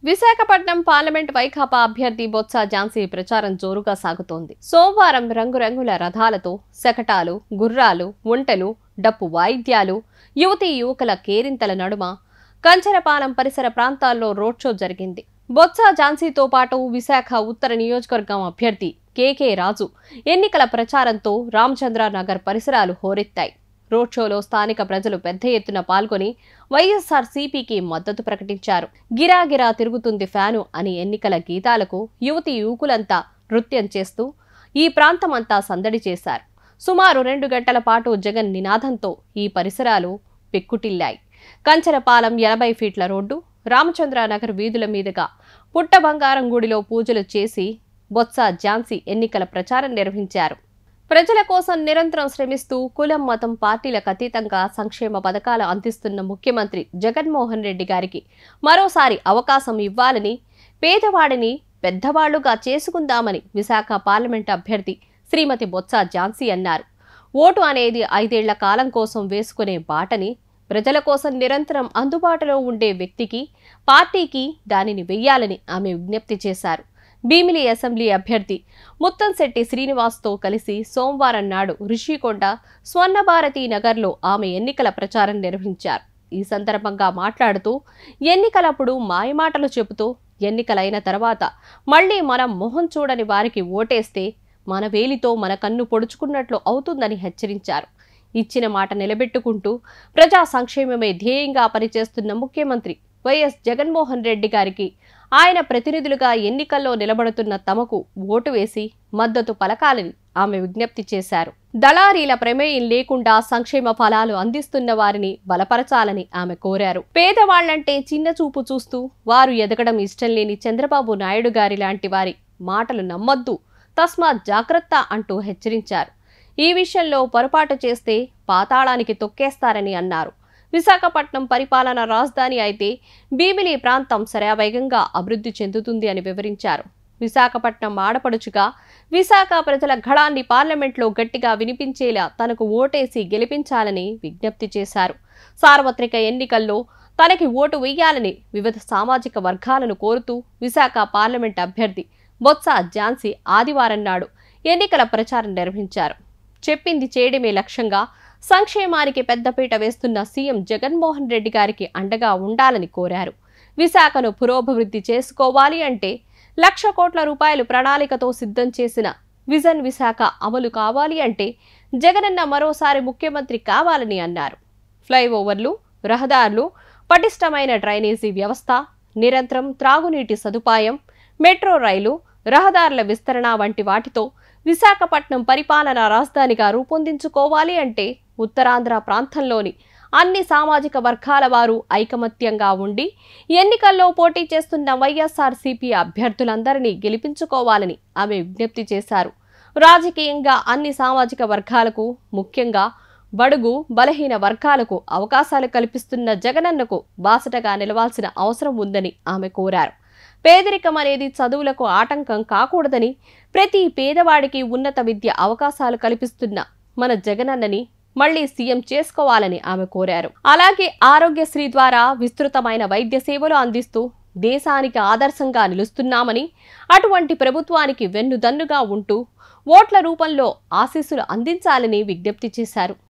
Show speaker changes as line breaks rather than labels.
Visakhapatnam parliament Vaikapa అభ్యర్థి బొత్స ఝాన్సీ ప్రచారం జోరుగా సాగుతోంది. సోమవారం రంగురంగుల రథాలతో శకటాలు, గుర్రాలు, ఒంటెలు, డప్పు వాయిద్యాలు, యువతీ యువకుల కేరింతల నడుమ కంచరపాలెం పరిసర ప్రాంతాల్లో రోడ్ షో జరిగింది. బొత్స ఝాన్సీతో పాటు విశాఖ ఉత్తర నియోజకవర్గం అభ్యర్థి కేకే రాజు ఎన్నికల ప్రచారంతో రామచంద్రనగర్ పరిసరాలు హోరెత్తాయి. రోడ్ షోలో స్థానిక ప్రజలు పెద్ద ఎత్తున పాల్గొని వైఎస్ఆర్సీపీకి మద్దతు ప్రకటించారు. గిరాగిరా తిరుగుతుంది ఫ్యాను అని ఎన్నికల గీతాలకు యువతీ యువకులంతా నృత్యం చేస్తూ ఈ ప్రాంతమంతా సందడి చేశారు. సుమారు 2 గంటల పాటు జగన్ నినాదంతో ఈ పరిసరాలు పెక్కుటిల్లాయి. కంచరపాలెం 80 ఫీట్ల రోడ్డు, రామచంద్రనగర్ వీధుల మీదుగా పుట్టబంగారం గుడిలో పూజలు చేసి బొత్స ఝాన్సీ ఎన్నికల ప్రచారం నిర్వహించారు. ప్రజల కోసం నిరంతరం శ్రమిస్తూ కులం మతం పార్టీలకు అతీతంగా సంక్షేమ పథకాలు అందిస్తున్న ముఖ్యమంత్రి జగన్మోహన్ రెడ్డి గారికి మరోసారి అవకాశం ఇవ్వాలని, పేదవాడిని పెద్దవాళ్లుగా చేసుకుందామని విశాఖ పార్లమెంట్ అభ్యర్థి శ్రీమతి బొత్స ఝాన్సీ అన్నారు. ఓటు అనేది 5 ఏళ్ల కాలం కోసం వేసుకునే బాటని, ప్రజల కోసం నిరంతరం అందుబాటులో ఉండే వ్యక్తికి, పార్టీకి దానిని వెయ్యాలని ఆమె విజ్ఞప్తి చేశారు. భీమిలి అసెంబ్లీ అభ్యర్థి ముత్తంశెట్టి శ్రీనివాస్తో కలిసి సోమవారం నాడు రిషికొండ స్వర్ణభారతి నగర్లో ఆమె ఎన్నికల ప్రచారం నిర్వహించారు. ఈ సందర్భంగా మాట్లాడుతూ ఎన్నికలప్పుడు మాయమాటలు చెబుతూ ఎన్నికలైన తర్వాత మళ్లీ మనం మొహం చూడని వారికి ఓటేస్తే మన వేలితో మన కన్ను పొడుచుకున్నట్లు అవుతుందని హెచ్చరించారు. ఇచ్చిన మాట నిలబెట్టుకుంటూ ప్రజా సంక్షేమమే ధ్యేయంగా పనిచేస్తున్న ముఖ్యమంత్రి వైఎస్ జగన్మోహన్ రెడ్డి గారికి ఆయన ప్రతినిధులుగా ఎన్నికల్లో నిలబడుతున్న తమకు ఓటు వేసి మద్దతు పలకాలని ఆమె విజ్ఞప్తి చేశారు. దళారీల ప్రమేయం లేకుండా సంక్షేమ ఫలాలు అందిస్తున్న వారిని బలపరచాలని ఆమె కోరారు. పేదవాళ్లంటే చిన్న చూపు చూస్తూ వారు ఎదగడం ఇష్టం లేని చంద్రబాబు నాయుడు గారి లాంటి వారి మాటలు నమ్మొద్దు, తస్మాత్ జాగ్రత్త అంటూ హెచ్చరించారు. ఈ విషయంలో పొరపాటు చేస్తే పాతాళానికి తొక్కేస్తారని అన్నారు. విశాఖపట్నం పరిపాలనా రాజధాని అయితే భీమిలి ప్రాంతం శరవేగంగా అభివృద్ధి చెందుతుంది అని వివరించారు. విశాఖపట్నం ఆడపడుచుగా విశాఖ ప్రజల గళాన్ని పార్లమెంట్లో గట్టిగా వినిపించేలా తనకు ఓటేసి గెలిపించాలని విజ్ఞప్తి చేశారు. సార్వత్రిక ఎన్నికల్లో తనకి ఓటు వేయాలని వివిధ సామాజిక వర్గాలను కోరుతూ విశాఖ పార్లమెంట్ అభ్యర్థి బొత్స ఝాన్సీ ఆదివారం నాడు ఎన్నికల ప్రచారం నిర్వహించారు. చెప్పింది చేయడమే లక్ష్యంగా సంక్షేమానికి పెద్దపీట వేస్తున్న సీఎం జగన్మోహన్ రెడ్డి గారికి అండగా ఉండాలని కోరారు. విశాఖను పురోభివృద్ధి చేసుకోవాలి అంటే 1,00,000 కోట్ల రూపాయలు ప్రణాళికతో సిద్ధం చేసిన విజన్ విశాఖ అమలు కావాలి అంటే జగనన్న మరోసారి ముఖ్యమంత్రి కావాలని అన్నారు. ఫ్లైఓవర్లు, రహదారులు, పటిష్టమైన డ్రైనేజీ వ్యవస్థ, నిరంతరం త్రాగునీటి సదుపాయం, మెట్రో రైలు, రహదారుల విస్తరణ వంటి వాటితో విశాఖపట్నం పరిపాలనా రాజధానిగా రూపొందించుకోవాలి అంటే ఉత్తరాంధ్ర ప్రాంతంలోని అన్ని సామాజిక వర్గాల వారు ఐకమత్యంగా ఉండి ఎన్నికల్లో పోటీ చేస్తున్న వైఎస్ఆర్సీపీ అభ్యర్థులందరినీ గెలిపించుకోవాలని ఆమె విజ్ఞప్తి చేశారు. రాజకీయంగా అన్ని సామాజిక వర్గాలకు, ముఖ్యంగా బడుగు బలహీన వర్గాలకు అవకాశాలు కల్పిస్తున్న జగనన్నకు బాసటగా నిలవాల్సిన అవసరం ఉందని ఆమె కోరారు. పేదరికం అనేది చదువులకు ఆటంకం కాకూడదని, ప్రతి పేదవాడికి ఉన్నత విద్య అవకాశాలు కల్పిస్తున్న మన జగనన్నని మళ్లీ సీఎం చేసుకోవాలని ఆమె కోరారు. అలాగే ఆరోగ్యశ్రీ ద్వారా విస్తృతమైన వైద్య సేవలు అందిస్తూ దేశానికి ఆదర్శంగా నిలుస్తున్నామని, అటువంటి ప్రభుత్వానికి వెన్నుదన్నుగా ఉంటూ ఓట్ల రూపంలో ఆశీస్సులు అందించాలని విజ్ఞప్తి చేశారు.